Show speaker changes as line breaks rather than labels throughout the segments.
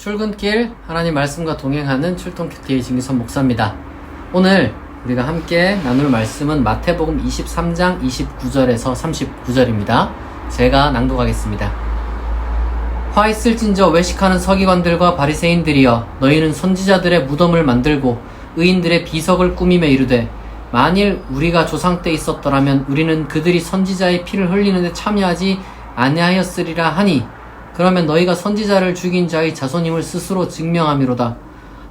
출근길 하나님 말씀과 동행하는 출동큐티의 진기선 목사입니다. 오늘 우리가 함께 나눌 말씀은 마태복음 23장 29절에서 39절입니다. 제가 낭독하겠습니다. 화 있을진저 외식하는 서기관들과 바리새인들이여, 너희는 선지자들의 무덤을 만들고 의인들의 비석을 꾸미며 이르되, 만일 우리가 조상 때 있었더라면 우리는 그들이 선지자의 피를 흘리는데 참여하지 아니하였으리라 하니, 그러면 너희가 선지자를 죽인 자의 자손임을 스스로 증명함이로다.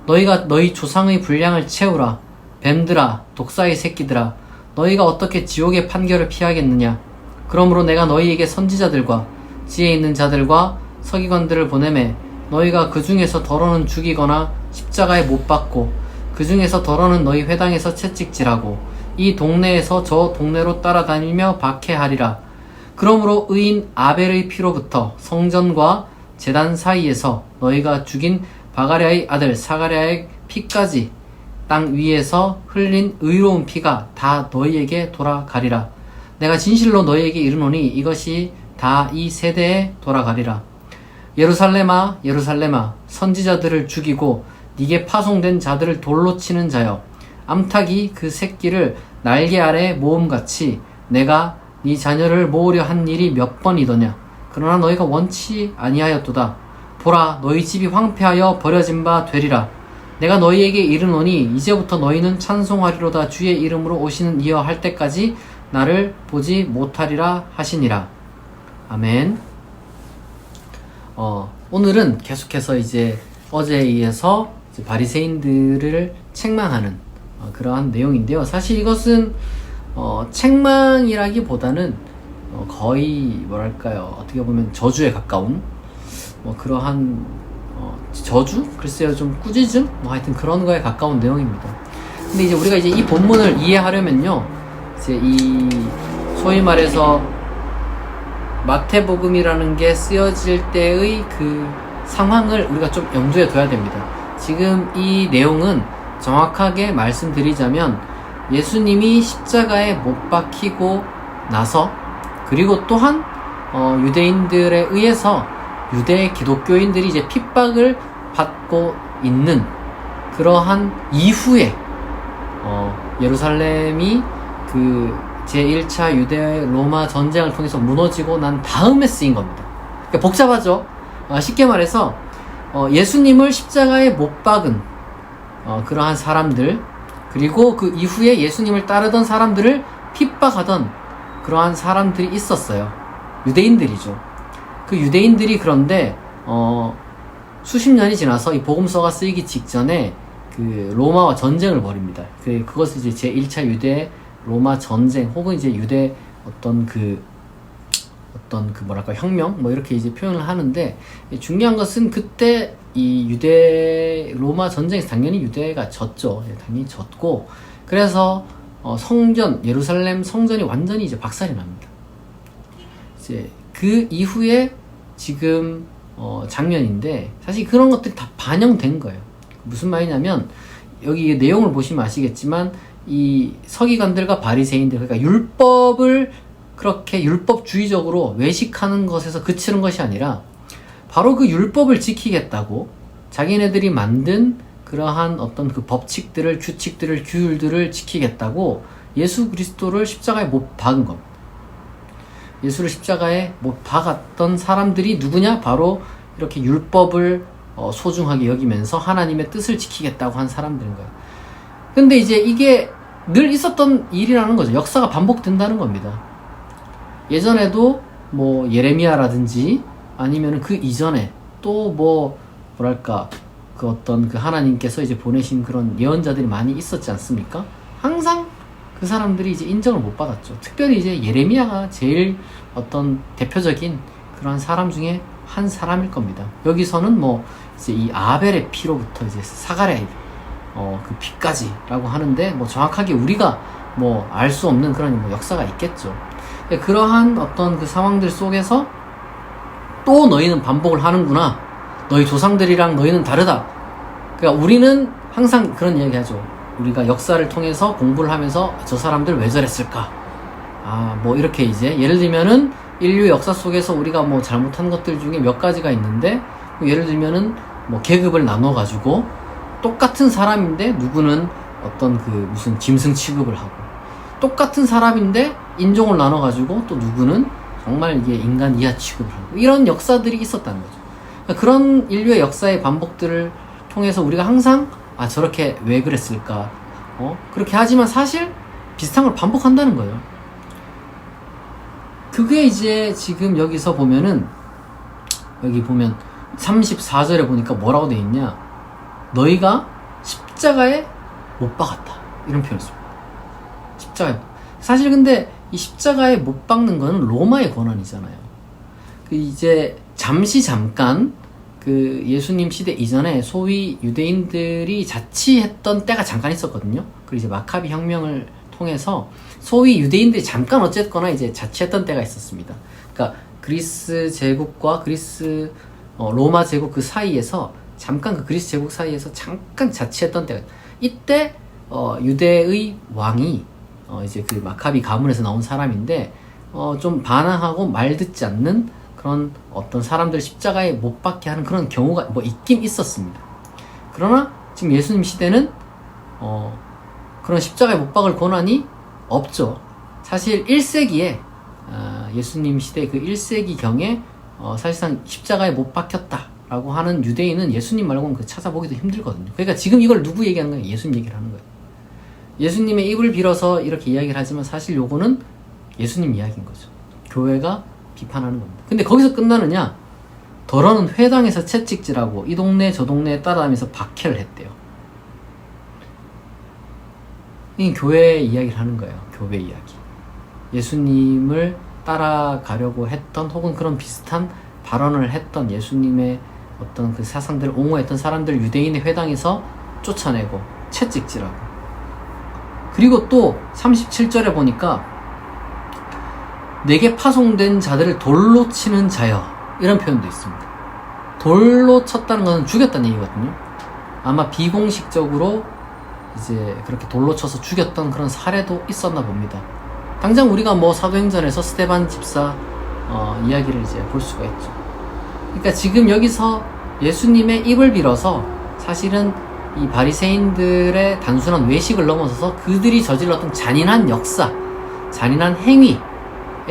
너희가 너희 조상의 분량을 채우라. 뱀들아, 독사의 새끼들아, 너희가 어떻게 지옥의 판결을 피하겠느냐. 그러므로 내가 너희에게 선지자들과 지혜 있는 자들과 서기관들을 보내매, 너희가 그 중에서 더러는 죽이거나 십자가에 못 박고, 그 중에서 더러는 너희 회당에서 채찍질하고, 이 동네에서 저 동네로 따라다니며 박해하리라. 그러므로 의인 아벨의 피로부터 성전과 제단 사이에서 너희가 죽인 바가랴의 아들 사가랴의 피까지 땅 위에서 흘린 의로운 피가 다 너희에게 돌아가리라. 내가 진실로 너희에게 이르노니 이것이 다 이 세대에 돌아가리라. 예루살렘아, 예루살렘아, 선지자들을 죽이고 네게 파송된 자들을 돌로 치는 자여, 암탉이 그 새끼를 날개 아래 모음같이 내가 네 자녀를 모으려 한 일이 몇 번이더냐. 그러나 너희가 원치 아니하였도다. 보라, 너희 집이 황폐하여 버려진 바 되리라. 내가 너희에게 이르노니 이제부터 너희는 찬송하리로다. 주의 이름으로 오시는 이여 할 때까지 나를 보지 못하리라 하시니라. 아멘. 오늘은 계속해서 이제 어제에 이어서 바리새인들을 책망하는 그러한 내용인데요. 사실 이것은 책망이라기보다는 거의 뭐랄까요, 어떻게 보면 저주에 가까운 그러한 저주? 글쎄요, 좀 꾸짖음? 하여튼 그런 거에 가까운 내용입니다. 근데 이제 우리가 이제 이 본문을 이해하려면요, 이제 이 소위 말해서 마태복음이라는 게 쓰여질 때의 그 상황을 우리가 좀 염두에 둬야 됩니다. 지금 이 내용은 정확하게 말씀드리자면 예수님이 십자가에 못 박히고 나서, 그리고 또한 유대인들에 의해서 유대 기독교인들이 이제 핍박을 받고 있는 그러한 이후에 예루살렘이 그 제1차 유대 로마 전쟁을 통해서 무너지고 난 다음에 쓰인 겁니다. 그러니까 복잡하죠. 쉽게 말해서 예수님을 십자가에 못 박은 그러한 사람들, 그리고 그 이후에 예수님을 따르던 사람들을 핍박하던 그러한 사람들이 있었어요. 유대인들이죠. 그 유대인들이 그런데 수십 년이 지나서 이 복음서가 쓰이기 직전에 그 로마와 전쟁을 벌입니다. 그것을 이제 제1차 유대 로마 전쟁, 혹은 이제 유대 어떤 그 뭐랄까 혁명 이렇게 이제 표현을 하는데, 중요한 것은 그때 이 유대 로마 전쟁에서 당연히 유대가 졌죠. 당연히 졌고, 그래서 성전, 예루살렘 성전이 완전히 이제 박살이 납니다. 이제 그 이후에 지금 장면인데, 사실 그런 것들이 다 반영된 거예요. 무슨 말이냐면, 여기 내용을 보시면 아시겠지만 이 서기관들과 바리새인들, 그러니까 율법을 그렇게 율법주의적으로 외식하는 것에서 그치는 것이 아니라, 바로 그 율법을 지키겠다고 자기네들이 만든 그러한 어떤 그 법칙들을, 규칙들을, 규율들을 지키겠다고 예수 그리스도를 십자가에 못 박은 겁니다. 예수를 십자가에 못 박았던 사람들이 누구냐? 바로 이렇게 율법을 소중하게 여기면서 하나님의 뜻을 지키겠다고 한 사람들인 거예요. 근데 이제 이게 늘 있었던 일이라는 거죠. 역사가 반복된다는 겁니다. 예전에도 뭐 예레미야라든지 아니면 그 이전에 또 뭐랄까 그 어떤 그 하나님께서 이제 보내신 그런 예언자들이 많이 있었지 않습니까? 항상 그 사람들이 이제 인정을 못 받았죠. 특별히 이제 예레미야가 제일 어떤 대표적인 그런 사람 중에 한 사람일 겁니다. 여기서는 뭐 이제 이 아벨의 피로부터 이제 사가랴의 그 피까지라고 하는데, 뭐 정확하게 우리가 뭐 알 수 없는 그런 뭐 역사가 있겠죠. 그러한 어떤 그 상황들 속에서 또 너희는 반복을 하는구나. 너희 조상들이랑 너희는 다르다. 그러니까 우리는 항상 그런 이야기 하죠. 우리가 역사를 통해서 공부를 하면서 저 사람들 왜 저랬을까? 뭐 이렇게 이제 예를 들면은 인류 역사 속에서 우리가 뭐 잘못한 것들 중에 몇 가지가 있는데, 예를 들면은 뭐 계급을 나눠 가지고 똑같은 사람인데 누구는 어떤 그 무슨 짐승 취급을 하고, 똑같은 사람인데 인종을 나눠 가지고 또 누구는 정말 이게 인간 이하 취급을 하고, 이런 역사들이 있었다는 거죠. 그러니까 그런 인류의 역사의 반복들을 통해서 우리가 항상 저렇게 왜 그랬을까, 그렇게 하지만 사실 비슷한 걸 반복한다는 거예요. 그게 이제 지금 여기서 보면은, 여기 보면 34절에 보니까 뭐라고 돼 있냐, 너희가 십자가에 못 박았다, 이런 표현을 씁니다. 십자가에. 사실 근데 이 십자가에 못 박는 거는 로마의 권한이잖아요. 그 이제 잠깐 그 예수님 시대 이전에 소위 유대인들이 자치했던 때가 잠깐 있었거든요. 그리고 이제 마카비 혁명을 통해서 소위 유대인들이 잠깐 어쨌거나 이제 자치했던 때가 있었습니다. 그러니까 그리스 제국과 로마 제국 그 사이에서 잠깐, 그 그리스 제국 사이에서 잠깐 자치했던 때가, 이때 유대의 왕이 이제 그 마카비 가문에서 나온 사람인데 좀 반항하고 말 듣지 않는 그런 어떤 사람들 십자가에 못 박게 하는 그런 경우가 뭐 있긴 있었습니다. 그러나 지금 예수님 시대는 그런 십자가에 못 박을 권한이 없죠. 사실 1세기에 예수님 시대 그 1세기경에 사실상 십자가에 못 박혔다라고 하는 유대인은 예수님 말고는 그 찾아보기도 힘들거든요. 그러니까 지금 이걸 누구 얘기하는 거예요? 예수님 얘기를 하는 거예요. 예수님의 입을 빌어서 이렇게 이야기를 하지만 사실 요거는 예수님 이야기인 거죠. 교회가 비판하는 겁니다. 근데 거기서 끝나느냐? 더러는 회당에서 채찍질하고 이 동네 저 동네에 따라다니면서 박해를 했대요. 이 교회 이야기를 하는 거예요. 교회 이야기. 예수님을 따라가려고 했던, 혹은 그런 비슷한 발언을 했던 예수님의 어떤 그 사상들을 옹호했던 사람들 유대인의 회당에서 쫓아내고 채찍질하고, 그리고 또 37절에 보니까 내게 파송된 자들을 돌로 치는 자여, 이런 표현도 있습니다. 돌로 쳤다는 것은 죽였다는 얘기거든요. 아마 비공식적으로 이제 그렇게 돌로 쳐서 죽였던 그런 사례도 있었나 봅니다. 당장 우리가 뭐 사도행전에서 스데반 집사 이야기를 이제 볼 수가 있죠. 그러니까 지금 여기서 예수님의 입을 빌어서 사실은 이 바리새인들의 단순한 외식을 넘어서서 그들이 저질렀던 잔인한 역사, 잔인한 행위에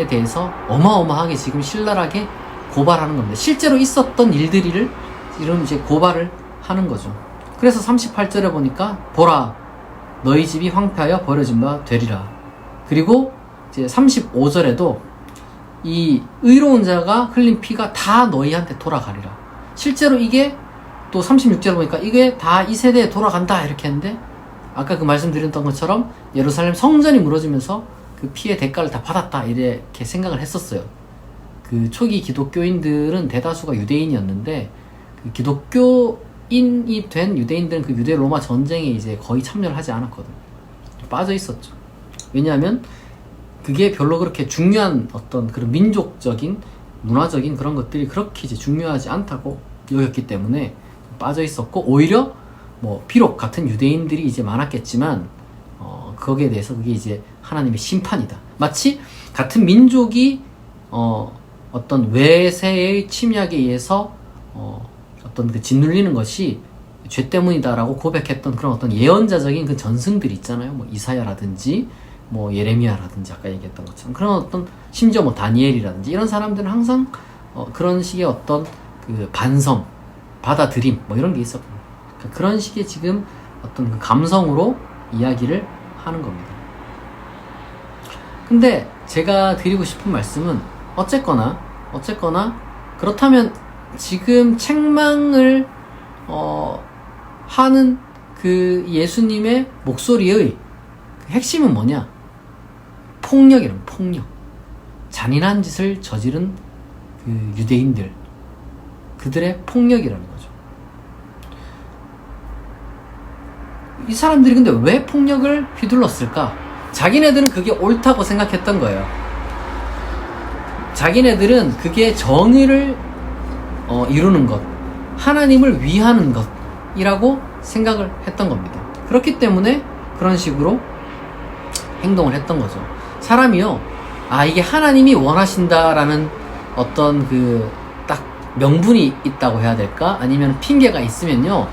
대해서 어마어마하게 지금 신랄하게 고발하는 겁니다. 실제로 있었던 일들을 이런 이제 고발을 하는 거죠. 그래서 38절에 보니까 보라, 너희 집이 황폐하여 버려진 바 되리라. 그리고 이제 35절에도 이 의로운 자가 흘린 피가 다 너희한테 돌아가리라. 실제로 이게 또 36절에 보니까 이게 다 이 세대에 돌아간다, 이렇게 했는데, 아까 그 말씀드렸던 것처럼 예루살렘 성전이 무너지면서 그 피의 대가를 다 받았다, 이렇게 생각을 했었어요. 그 초기 기독교인들은 대다수가 유대인이었는데, 그 기독교인이 된 유대인들은 그 유대 로마 전쟁에 이제 거의 참여를 하지 않았거든요. 빠져 있었죠. 왜냐하면 그게 별로 그렇게 중요한 어떤 그런 민족적인, 문화적인 그런 것들이 그렇게 이제 중요하지 않다고 여겼기 때문에 빠져 있었고, 오히려 뭐 비록 같은 유대인들이 이제 많았겠지만 거기에 대해서 그게 이제 하나님의 심판이다. 마치 같은 민족이 어떤 외세의 침략에 의해서 어떤 그 짓눌리는 것이 죄 때문이다라고 고백했던 그런 어떤 예언자적인 그 전승들이 있잖아요. 뭐 이사야라든지 뭐 예레미야라든지 아까 얘기했던 것처럼 그런 어떤, 심지어 뭐 다니엘이라든지 이런 사람들은 항상 그런 식의 어떤 그 반성, 받아들임 뭐 이런 게 있었거든요. 그러니까 그런 식의 지금 어떤 그 감성으로 이야기를 하는 겁니다. 근데 제가 드리고 싶은 말씀은 어쨌거나 그렇다면 지금 책망을 하는 그 예수님의 목소리의 핵심은 뭐냐? 폭력이란, 폭력. 잔인한 짓을 저지른 그 유대인들, 그들의 폭력이라는 거죠. 이 사람들이 근데 왜 폭력을 휘둘렀을까? 자기네들은 그게 옳다고 생각했던 거예요. 자기네들은 그게 정의를 이루는 것, 하나님을 위하는 것이라고 생각을 했던 겁니다. 그렇기 때문에 그런 식으로 행동을 했던 거죠. 사람이요, 이게 하나님이 원하신다라는 어떤 그 딱 명분이 있다고 해야 될까? 아니면 핑계가 있으면요,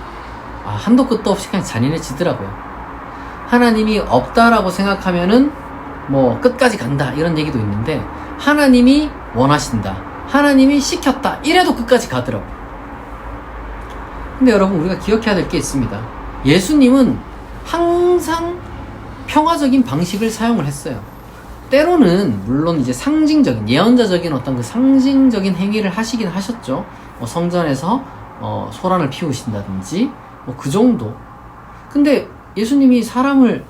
한도 끝도 없이 그냥 잔인해지더라고요. 하나님이 없다라고 생각하면은 뭐 끝까지 간다 이런 얘기도 있는데, 하나님이 원하신다, 하나님이 시켰다 이래도 끝까지 가더라고요. 근데 여러분, 우리가 기억해야 될 게 있습니다. 예수님은 항상 평화적인 방식을 사용을 했어요. 때로는 물론 이제 상징적인, 예언자적인 어떤 그 상징적인 행위를 하시긴 하셨죠. 성전에서 소란을 피우신다든지 뭐 그 정도. 근데 예수님이 사람을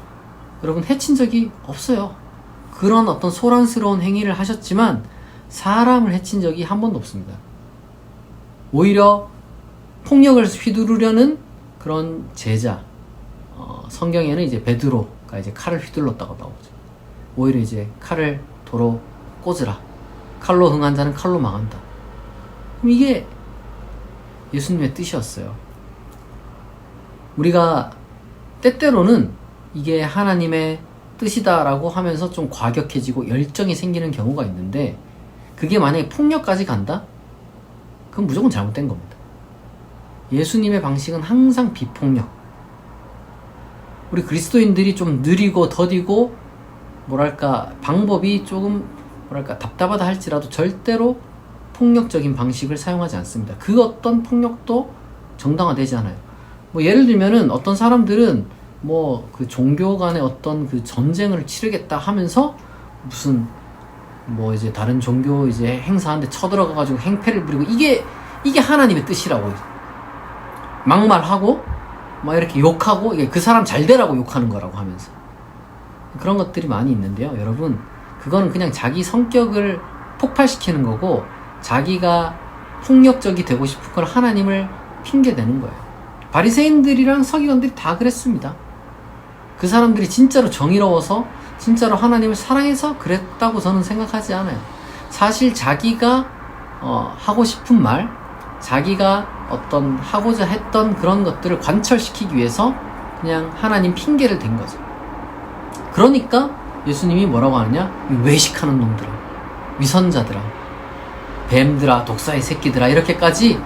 여러분 해친 적이 없어요. 그런 어떤 소란스러운 행위를 하셨지만 사람을 해친 적이 한 번도 없습니다. 오히려 폭력을 휘두르려는 그런 제자, 성경에는 이제 베드로가 이제 칼을 휘둘렀다고 나오죠. 오히려 이제 칼을 도로 꽂으라, 칼로 흥한 자는 칼로 망한다. 그럼 이게 예수님의 뜻이었어요. 우리가 때때로는 이게 하나님의 뜻이다라고 하면서 좀 과격해지고 열정이 생기는 경우가 있는데, 그게 만약에 폭력까지 간다? 그건 무조건 잘못된 겁니다. 예수님의 방식은 항상 비폭력. 우리 그리스도인들이 좀 느리고 더디고 뭐랄까 방법이 조금 뭐랄까 답답하다 할지라도 절대로 폭력적인 방식을 사용하지 않습니다. 그 어떤 폭력도 정당화되지 않아요. 뭐 예를 들면은 어떤 사람들은 뭐 그 종교 간의 어떤 그 전쟁을 치르겠다 하면서 무슨 뭐 이제 다른 종교 이제 행사하는데 쳐들어가가지고 행패를 부리고, 이게 하나님의 뜻이라고 막말하고 막 이렇게 욕하고, 이게 그 사람 잘 되라고 욕하는 거라고 하면서 그런 것들이 많이 있는데요. 여러분, 그거는 그냥 자기 성격을 폭발시키는 거고, 자기가 폭력적이 되고 싶은 걸 하나님을 핑계대는 거예요. 바리새인들이랑 서기관들이 다 그랬습니다. 그 사람들이 진짜로 정의로워서, 진짜로 하나님을 사랑해서 그랬다고 저는 생각하지 않아요. 사실 자기가 하고 싶은 말, 자기가 어떤 하고자 했던 그런 것들을 관철시키기 위해서 그냥 하나님 핑계를 댄 거죠. 그러니까 예수님이 뭐라고 하느냐? 외식하는 놈들아, 위선자들아, 뱀들아, 독사의 새끼들아, 이렇게까지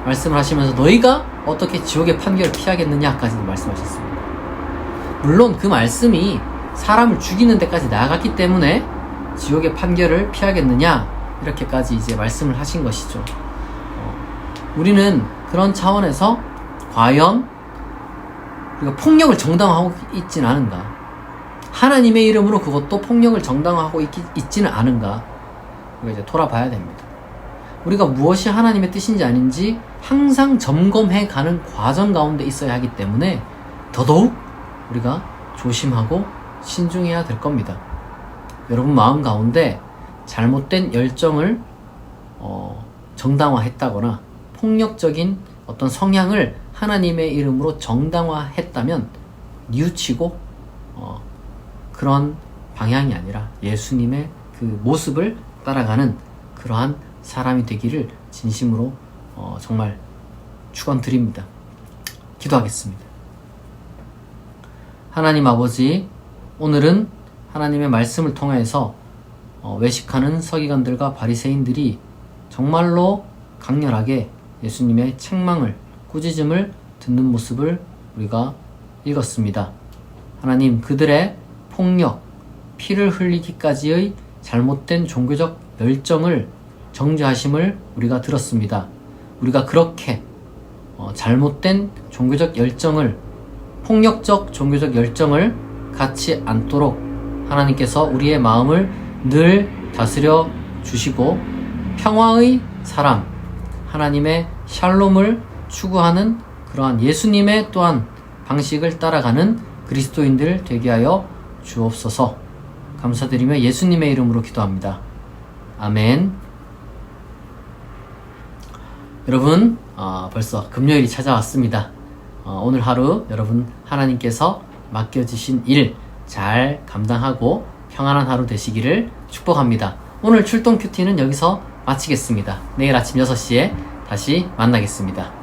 말씀을 하시면서 너희가 어떻게 지옥의 판결을 피하겠느냐까지도 말씀하셨습니다. 물론 그 말씀이 사람을 죽이는 데까지 나아갔기 때문에 지옥의 판결을 피하겠느냐 이렇게까지 이제 말씀을 하신 것이죠. 우리는 그런 차원에서 과연 우리가 폭력을 정당화하고 있지는 않은가, 하나님의 이름으로 그것도 폭력을 정당화하고 있지는 않은가, 우리가 이제 돌아봐야 됩니다. 우리가 무엇이 하나님의 뜻인지 아닌지 항상 점검해 가는 과정 가운데 있어야 하기 때문에 더더욱 우리가 조심하고 신중해야 될 겁니다. 여러분 마음 가운데 잘못된 열정을 정당화했다거나 폭력적인 어떤 성향을 하나님의 이름으로 정당화했다면 뉘우치고 그런 방향이 아니라 예수님의 그 모습을 따라가는 그러한 사람이 되기를 진심으로 정말 축원드립니다. 기도하겠습니다. 하나님 아버지, 오늘은 하나님의 말씀을 통해서 외식하는 서기관들과 바리새인들이 정말로 강렬하게 예수님의 책망을, 꾸짖음을 듣는 모습을 우리가 읽었습니다. 하나님, 그들의 폭력, 피를 흘리기까지의 잘못된 종교적 열정을 정죄하심을 우리가 들었습니다. 우리가 그렇게 잘못된 종교적 열정을, 폭력적 종교적 열정을 갖지 않도록 하나님께서 우리의 마음을 늘 다스려 주시고 평화의 사람, 하나님의 샬롬을 추구하는 그러한 예수님의 또한 방식을 따라가는 그리스도인들 되게 하여 주옵소서. 감사드리며 예수님의 이름으로 기도합니다. 아멘. 여러분, 벌써 금요일이 찾아왔습니다. 오늘 하루 여러분 하나님께서 맡겨주신 일 잘 감당하고 평안한 하루 되시기를 축복합니다. 오늘 출동 큐티는 여기서 마치겠습니다. 내일 아침 6시에 다시 만나겠습니다.